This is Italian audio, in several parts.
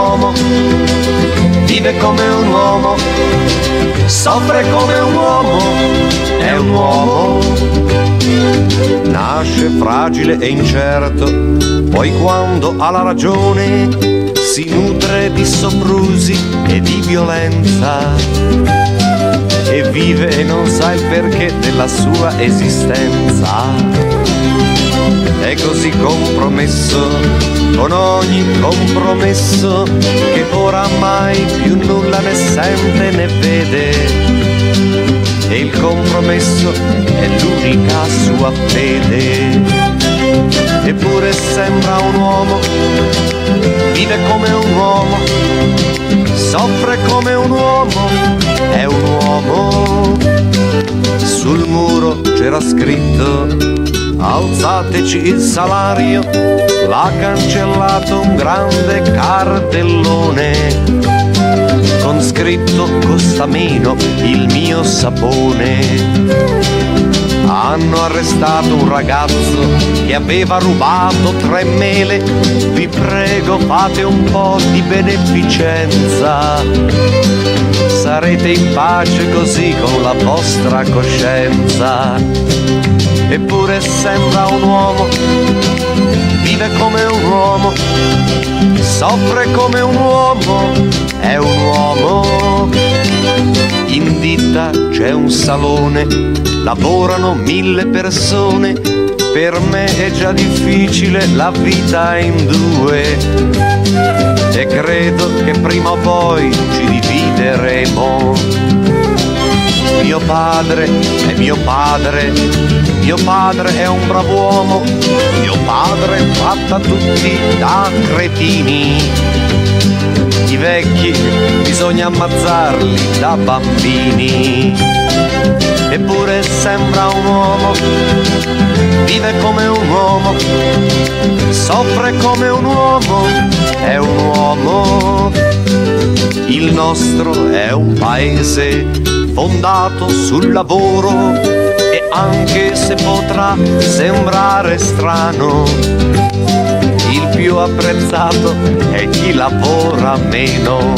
uomo, vive come un uomo, soffre come un uomo, è un uomo. Nasce fragile e incerto, poi quando ha la ragione si nutre di soprusi e di violenza e vive e non sa il perché della sua esistenza. È così compromesso con ogni compromesso che oramai più nulla ne sente né vede, e il compromesso è l'unica sua fede. Eppure sembra un uomo, vive come un uomo, soffre come un uomo, è un uomo. Sul muro c'era scritto: alzateci il salario, l'ha cancellato un grande cartellone con scritto: costa meno il mio sapone. Hanno arrestato un ragazzo che aveva rubato 3 mele, vi prego fate un po' di beneficenza, sarete in pace così con la vostra coscienza. Eppure sembra un uomo, vive come un uomo, soffre come un uomo, è un uomo. In ditta c'è un salone, lavorano 1000 persone, per me è già difficile la vita in due e credo che prima o poi ci divideremo. Mio padre è mio padre, mio padre è un brav'uomo, mio padre tratta tutti da cretini. I vecchi bisogna ammazzarli da bambini. Eppure sembra un uomo, vive come un uomo, soffre come un uomo, è un uomo. Il nostro è un paese fondato sul lavoro e anche se potrà sembrare strano, il più apprezzato è chi lavora meno.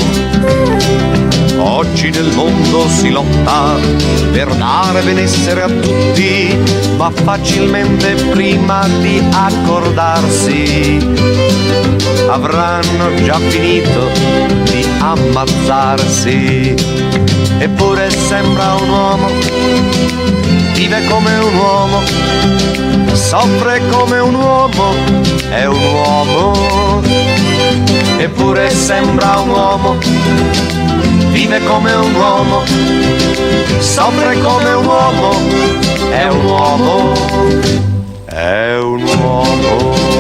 Oggi nel mondo si lotta per dare benessere a tutti, ma facilmente prima di accordarsi avranno già finito di ammazzarsi. Eppure sembra un uomo, vive come un uomo, soffre come un uomo, è un uomo. Eppure sembra un uomo, vive come un uomo, soffre come un uomo, è un uomo, è un uomo.